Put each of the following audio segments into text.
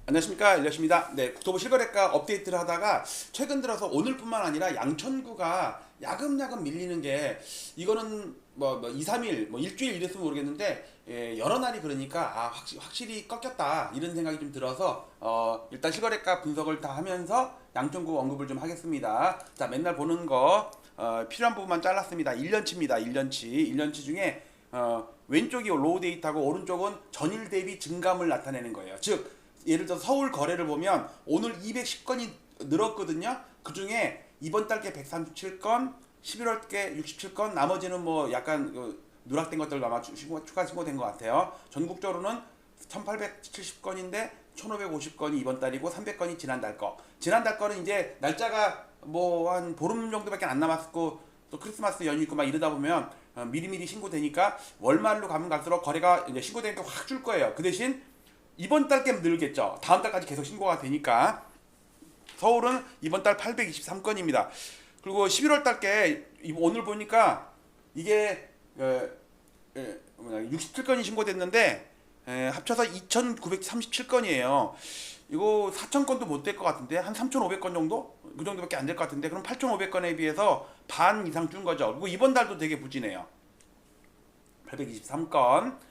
안녕하십니까, 일려십니다. 네, 국토부 실거래가 업데이트를 하다가 최근 들어서 오늘뿐만 아니라 양천구가 야금야금 밀리는 게 이거는 뭐 2, 3일, 뭐 일주일 이랬으면 모르겠는데 여러 날이 그러니까 확실히 꺾였다 이런 생각이 좀 들어서 일단 실거래가 분석을 다 하면서 양천구 언급을 좀 하겠습니다. 자, 맨날 보는 거 필요한 부분만 잘랐습니다. 1년치입니다. 1년치 중에 왼쪽이 로우 데이터고 오른쪽은 전일 대비 증감을 나타내는 거예요. 즉 예를 들어 서울 거래를 보면 오늘 210건이 늘었거든요. 그 중에 이번 달께 137건, 11월께 67건, 나머지는 뭐 약간 누락된 것들 아마 추가 신고된 것 같아요. 전국적으로는 1870건인데 1550건이 이번 달이고 300건이 지난달 거. 지난달 거는 이제 날짜가 뭐 한 보름 정도밖에 안 남았고 또 크리스마스 연휴 있고 막 이러다 보면 미리미리 신고되니까 월말로 가면 갈수록 거래가 이제 신고되니까 확 줄 거예요. 그 대신 이번 달께 늘겠죠. 다음 달까지 계속 신고가 되니까. 서울은 이번 달 823건입니다. 그리고 11월 달께 오늘 보니까 이게 67건이 신고됐는데 합쳐서 2,937건이에요. 이거 4,000건도 못 될 것 같은데 한 3,500건 정도? 그 정도밖에 안 될 것 같은데 그럼 8,500건에 비해서 반 이상 준 거죠. 그리고 이번 달도 되게 부진해요. 823건.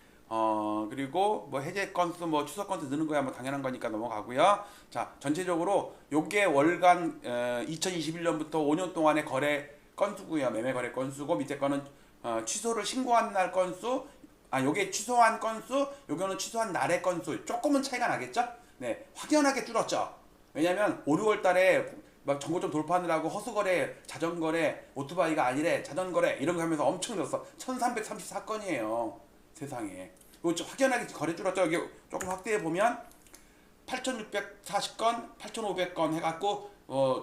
그리고 뭐 해제 건수 뭐 추석 건수 느는 거야 뭐 당연한 거니까 넘어가고요. 자, 전체적으로 요게 월간 2021년부터 5년 동안의 거래 건수고요. 매매 거래 건수고 밑에 거는 취소를 신고한 날 건수. 요게 취소한 건수, 요거는 취소한 날의 건수. 조금은 차이가 나겠죠? 네, 확연하게 줄었죠. 왜냐면 5, 6월 달에 막 정보점 돌파하느라고 허수거래, 자전거래, 오토바이가 아니래, 자전거래 이런 거 하면서 엄청 늘었어. 1334건이에요. 세상에. 이거 좀 확연하게 거래 줄었죠. 여기 조금 확대해 보면 8,640건, 8,500건 해갖고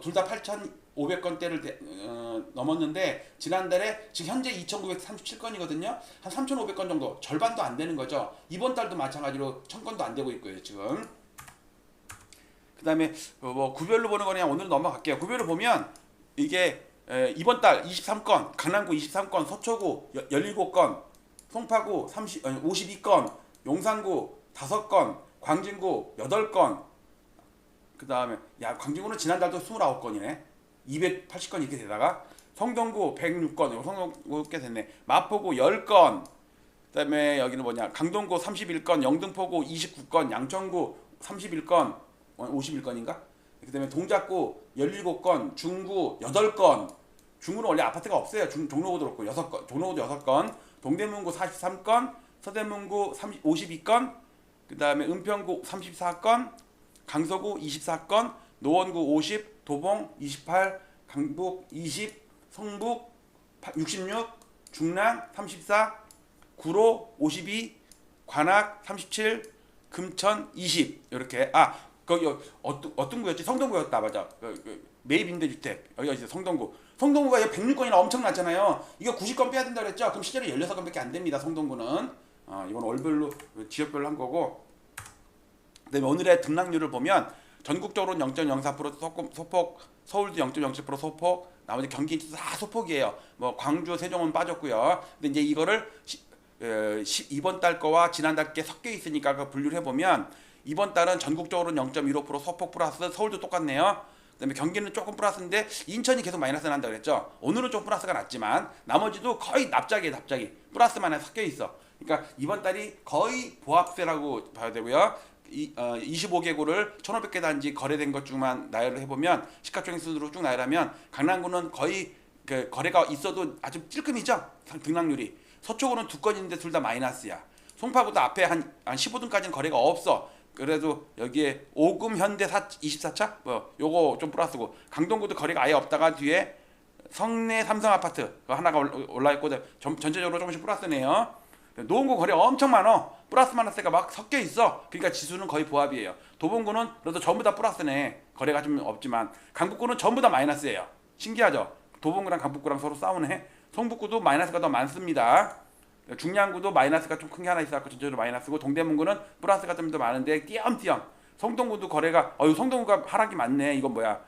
둘 다 8,500건대를 넘었는데 지난달에 지금 현재 2,937건이거든요. 한 3,500건 정도, 절반도 안 되는 거죠. 이번 달도 마찬가지로 1,000건도 안 되고 있고요 지금. 그다음에 뭐 구별로 보는 거냐 오늘 넘어갈게요. 구별로 보면 이게 이번 달 23건, 강남구 23건, 서초구 17건, 송파구 52건, 용산구 5건, 광진구 8건. 그다음에 광진구는 지난달도 29건이네. 280건 이렇게 되다가 성동구 106건, 성동구 꽤 됐네. 마포구 10건. 그다음에 여기는 뭐냐? 강동구 31건, 영등포구 29건, 양천구 31건, 51건인가? 그다음에 동작구 17건, 중구 8건. 중구는 원래 아파트가 없어요. 종로구도 그렇고 6건, 종로구도 6건, 동대문구 43건, 서대문구 52건, 그다음에 은평구 34건, 강서구 24건, 노원구 50, 도봉 28, 강북 20, 성북 66, 중랑 34, 구로 52, 관악 37, 금천 20. 이렇게. 거기 어떤 구였지? 성동구였다. 맞아. 매입 임대주택 여기가 있어요. 성동구가 106건이나 엄청 났잖아요. 이거 90건 빼야 된다 그랬죠? 그럼 실제로 16건밖에 안 됩니다. 성동구는. 이건 월별로 지역별로 한 거고. 그다음에 오늘의 등락률을 보면 전국적으로 0.04%, 소폭, 서울도 0.07% 소폭, 나머지 경기 다 소폭이에요. 뭐 광주, 세종은 빠졌고요. 근데 이제 이거를 이번 달 거와 지난달 게 섞여 있으니까 그 분류를 해보면 이번 달은 전국적으로 0.15% 소폭 플러스, 서울도 똑같네요. 그다음에 경기는 조금 플러스인데 인천이 계속 마이너스 난다 그랬죠. 오늘은 좀 플러스가 났지만 나머지도 거의 납작이에요. 플러스만 섞여 있어. 그러니까 이번 달이 거의 보합세라고 봐야 되고요. 25개구를 1,500개 단지 거래된 것 중만 나열을 해보면 시가총액 순으로 쭉 나열하면 강남구는 거의 그 거래가 있어도 아주 찔끔이죠. 등락률이. 서초구는 2건인데 둘 다 마이너스야. 송파구도 앞에 한 15등까지는 거래가 없어. 그래도 여기에 오금 현대사 24차 뭐 요거 좀 플러스고, 강동구도 거래가 아예 없다가 뒤에 성내 삼성 아파트 하나가 올라 있고 전체적으로 조금씩 플러스네요. 노원구 거래 엄청 많어. 플러스 마이너스가 막 섞여 있어. 그러니까 지수는 거의 보합이에요. 도봉구는 그래도 전부 다 플러스네. 거래가 좀 없지만 강북구는 전부 다 마이너스예요. 신기하죠? 도봉구랑 강북구랑 서로 싸우네. 성북구도 마이너스가 더 많습니다. 중량구도 마이너스가 좀 큰 게 하나 있어갖고 전체적으로 마이너스고, 동대문구는 플러스가 좀 더 많은데 띄엄띄엄. 성동구도 거래가 성동구가 하락이 많네. 이건 뭐야?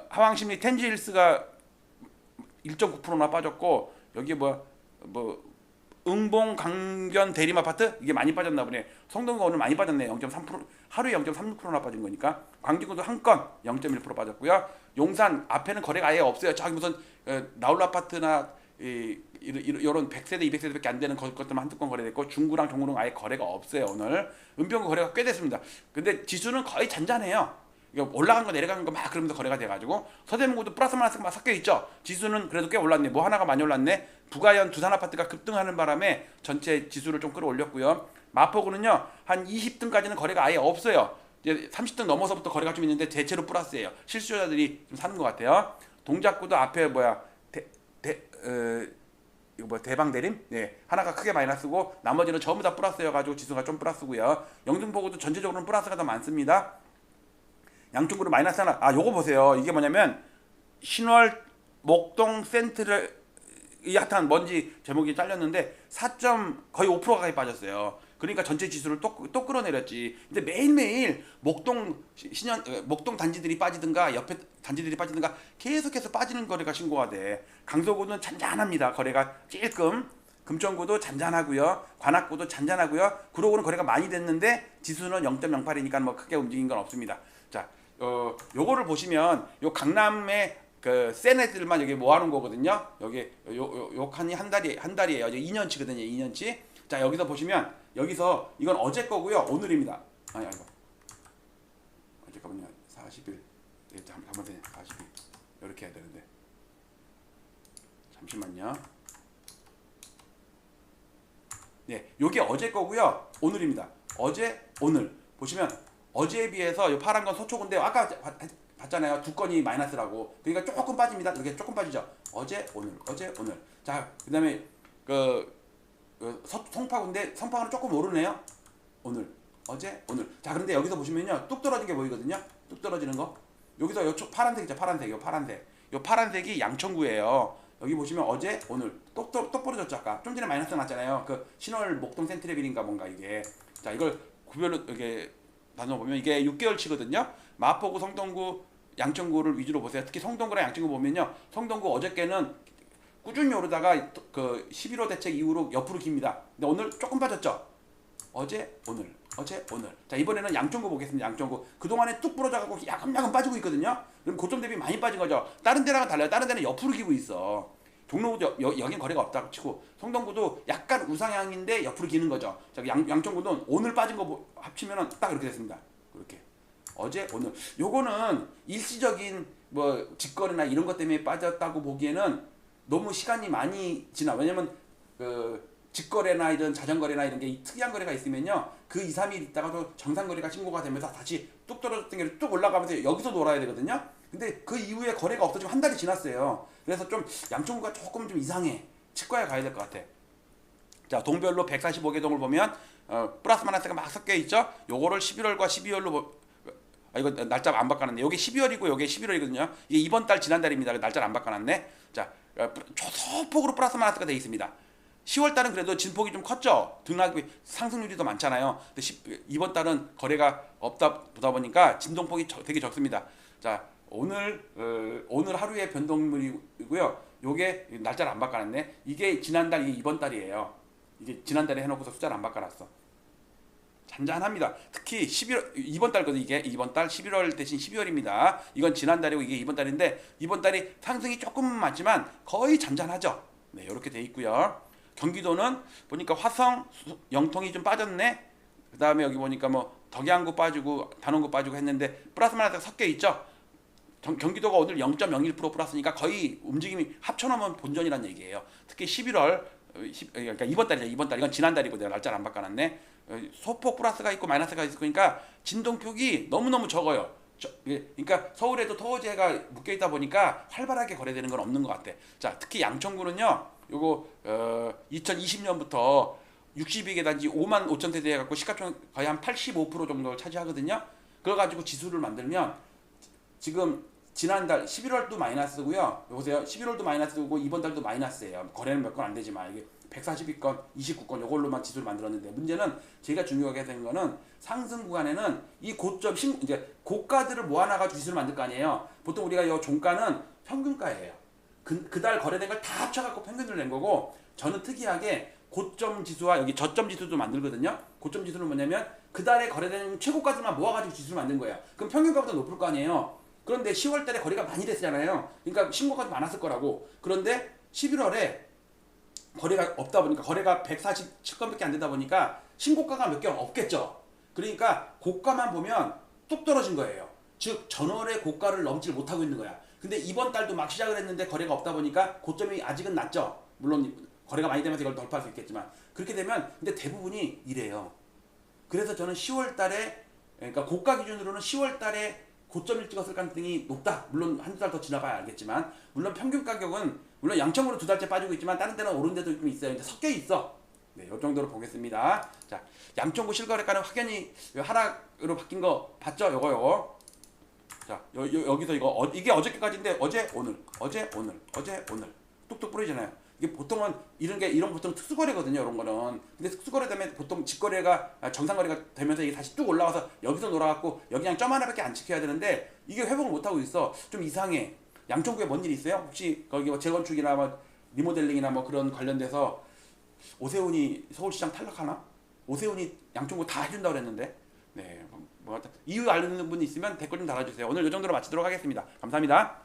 하왕심리 텐지힐스가 1.9%나 빠졌고, 여기 뭐 응봉 강변 대림 아파트 이게 많이 빠졌나 보네. 성동구 오늘 많이 빠졌네. 0.3% 하루에 0.36%나 빠진 거니까. 광진구도 한 건 0.1% 빠졌고요. 용산 앞에는 거래가 아예 없어요. 저기 무슨 나홀 아파트나 이런 100세대 200세대밖에 안 되는 것들만 한두 건 거래됐고 중구랑 종구랑 아예 거래가 없어요. 오늘 은평구 거래가 꽤 됐습니다. 근데 지수는 거의 잔잔해요. 이거 올라간 거 내려간 거 막 그러면서 거래가 돼가지고 서대문구도 플러스 마이너스가 막 섞여 있죠. 지수는 그래도 꽤 올랐네. 뭐 하나가 많이 올랐네. 부가현 두산 아파트가 급등하는 바람에 전체 지수를 좀 끌어올렸고요. 마포구는요 한 20등까지는 거래가 아예 없어요. 이제 30등 넘어서부터 거래가 좀 있는데 대체로 플러스예요. 실수요자들이 좀 사는 것 같아요. 동작구도 앞에 이거 대방 대림? 네, 하나가 크게 마이너스고 나머지는 전부 다 플러스여가지고 지수가 좀 플러스고요. 영등포구도 전체적으로는 플러스가 더 많습니다. 양쪽으로 마이너스 하나. 요거 보세요. 이게 뭐냐면 신월 목동 센트럴 이 핫한 먼지 제목이 잘렸는데 4. 거의 5% 가까이 빠졌어요. 그러니까 전체 지수를 또 끌어내렸지. 근데 매일매일 목동 단지들이 빠지든가 옆에 단지들이 빠지든가 계속해서 빠지는 거래가 신고가 돼. 강서구는 잔잔합니다. 거래가 찔끔. 금천구도 잔잔하고요. 관악구도 잔잔하고요. 구로구는 거래가 많이 됐는데 지수는 0.08이니까 뭐 크게 움직인 건 없습니다. 자, 요거를 보시면 요 강남의 그 센 애들만 여기 모아놓은 거거든요. 여기 요 칸이 한 달이에요. 이제 2년치거든요. 2년치. 자, 여기서 보시면 여기서 이건 어제 거고요. 오늘입니다. 아니 잠깐만요. 40일. 네, 잠깐만 40일. 이렇게 해야 되는데. 잠시만요. 네, 요게 어제 거고요. 오늘입니다. 어제 오늘 보시면 어제에 비해서 이 파란 건 서초구인데 아까 봤잖아요. 두 건이 마이너스라고. 그러니까 조금 빠집니다. 이렇게 조금 빠지죠. 어제 오늘. 자, 그다음에 송파구인데 송파구는 조금 오르네요. 오늘. 어제 오늘. 자, 그런데 여기서 보시면요. 뚝 떨어진 게 보이거든요. 뚝 떨어지는 거. 여기서 요 파란색 있죠. 파란색. 요 파란색이 양천구예요. 여기 보시면 어제 오늘 똑 벌어졌죠. 아까 좀 전에 마이너스 났잖아요. 그 신월 목동 센트레빌인가 뭔가 이게. 자, 이걸 구별로 이게 나눠 보면 이게 6개월치거든요. 마포구, 성동구, 양천구를 위주로 보세요. 특히 성동구랑 양천구 보면요. 성동구 어저께는 꾸준히 오르다가 그 11호 대책 이후로 옆으로 깁니다. 근데 오늘 조금 빠졌죠. 어제 오늘. 자, 이번에는 양천구 보겠습니다. 양천구 그동안에 뚝 부러져가고 야금야금 빠지고 있거든요. 그럼 고점 대비 많이 빠진 거죠. 다른 데랑은 달라요. 다른 데는 옆으로 기고 있어. 종로구도 여긴 거래가 없다고 치고 성동구도 약간 우상향인데 옆으로 기는 거죠. 자, 양천구는 오늘 빠진 거 합치면은 딱 이렇게 됐습니다. 그렇게 어제 오늘 요거는 일시적인 뭐 직거래나 이런 것 때문에 빠졌다고 보기에는 너무 시간이 많이 지나. 왜냐면 그 직거래나 이런 자전거래나 이런 게 특이한 거래가 있으면요 그 2, 3일 있다가도 정상 거래가 신고가 되면서 다시 뚝 떨어졌던 게 쭉 올라가면서 여기서 놀아야 되거든요. 근데 그 이후에 거래가 없어지고 한 달이 지났어요. 그래서 좀 양천구가 조금 좀 이상해. 치과에 가야 될 것 같아. 자, 동별로 145개 동을 보면 플러스 마이너스가 막 섞여 있죠. 요거를 11월과 12월로 이거 날짜 안 바꿔놨네. 요게 12월이고 요게 11월이거든요. 이게 이번 달 지난달입니다. 날짜를 안 바꿔놨네. 자, 소폭으로 플러스 마이너스가 돼 있습니다. 10월 달은 그래도 진폭이 좀 컸죠. 등락이 상승률이 더 많잖아요. 근데 이번 달은 거래가 없다 보니까 진동폭이 되게 적습니다. 자, 오늘 하루의 변동물이고요. 요게 날짜를 안 바꿔놨네. 이게 지난달, 이게 이번 달이에요. 이게 지난달에 해놓고서 숫자를 안 바꿔놨어. 잔잔합니다. 특히 11월 이번 달거든. 이게 이번 달 11월 대신 12월입니다. 이건 지난달이고 이게 이번 달인데 이번 달이 상승이 조금 맞지만 거의 잔잔하죠. 네, 이렇게 돼 있고요. 경기도는 보니까 화성, 영통이 좀 빠졌네. 그 다음에 여기 보니까 뭐 덕양구 빠지고 단원구 빠지고 했는데 플러스 마이너스가 섞여 있죠. 경기도가 오늘 0.01% 플러스니까 거의 움직임이 합쳐놓으면 본전이란 얘기예요. 특히 11월 그러니까 이번 달이죠. 이번 달 이건 지난달이고 내가 날짜를 안 바꿔놨네. 소폭 플러스가 있고 마이너스가 있으니까 진동폭이 너무너무 적어요. 그러니까 서울에도 토호제가 묶여있다 보니까 활발하게 거래되는 건 없는 것 같아. 자, 특히 양천구는요. 요거 2020년부터 62개 단지 5만 5천 세대 해갖고 시가총 거의 한 85% 정도 차지하거든요. 그래가지고 지수를 만들면 지금 지난달 11월도 마이너스고요. 보세요. 11월도 마이너스고 이번 달도 마이너스예요. 거래는 몇 건 안 되지만 이게 142건, 29건 이걸로만 지수를 만들었는데 문제는 제가 중요하게 생각한 거는 상승 구간에는 이 고점 이제 고가들을 모아놔가지고 지수를 만들 거 아니에요. 보통 우리가 이 종가는 평균가예요. 그달 거래된 걸 다 합쳐갖고 평균을 낸 거고 저는 특이하게 고점 지수와 여기 저점 지수도 만들거든요. 고점 지수는 뭐냐면 그달에 거래되는 최고가들만 모아가지고 지수를 만든 거예요. 그럼 평균가보다 높을 거 아니에요. 그런데 10월 달에 거래가 많이 됐잖아요. 그러니까 신고가도 많았을 거라고. 그런데 11월에 거래가 없다 보니까 거래가 147건밖에 안 되다 보니까 신고가가 몇 개 없겠죠. 그러니까 고가만 보면 뚝 떨어진 거예요. 즉 전월의 고가를 넘지를 못하고 있는 거야. 근데 이번 달도 막 시작을 했는데 거래가 없다 보니까 고점이 아직은 낮죠. 물론 거래가 많이 되면서 이걸 돌파할 수 있겠지만 그렇게 되면 근데 대부분이 이래요. 그래서 저는 10월 달에 그러니까 고가 기준으로는 10월 달에 고점을 찍었을 가능성이 높다. 물론 한두 달 더 지나봐야 알겠지만 물론 평균 가격은 물론 양적으로 두 달째 빠지고 있지만 다른 데는 오른 데도 좀 있어요. 이제 섞여 있어. 네, 이 정도로 보겠습니다. 자, 양천구 실거래가는 확연히 하락으로 바뀐 거 봤죠? 요거. 자, 여기서 이게 어저께까지인데 어제 오늘 뚝뚝 뿌리잖아요. 이게 보통은 이런 보통 특수거래거든요. 이런 거는. 근데 특수거래 되면 보통 직거래가 정상거래가 되면서 이게 다시 뚝 올라와서 여기서 놀아갖고 여기 그냥 점 하나밖에 안 지켜야 되는데 이게 회복을 못 하고 있어. 좀 이상해. 양천구에 뭔 일 있어요? 혹시 거기 뭐 재건축이나 뭐 리모델링이나 뭐 그런 관련돼서 오세훈이 서울시장 탈락하나? 오세훈이 양천구 다 해준다고 그랬는데. 네, 뭐 이유 알는 분이 있으면 댓글 좀 달아주세요. 오늘 이 정도로 마치도록 하겠습니다. 감사합니다.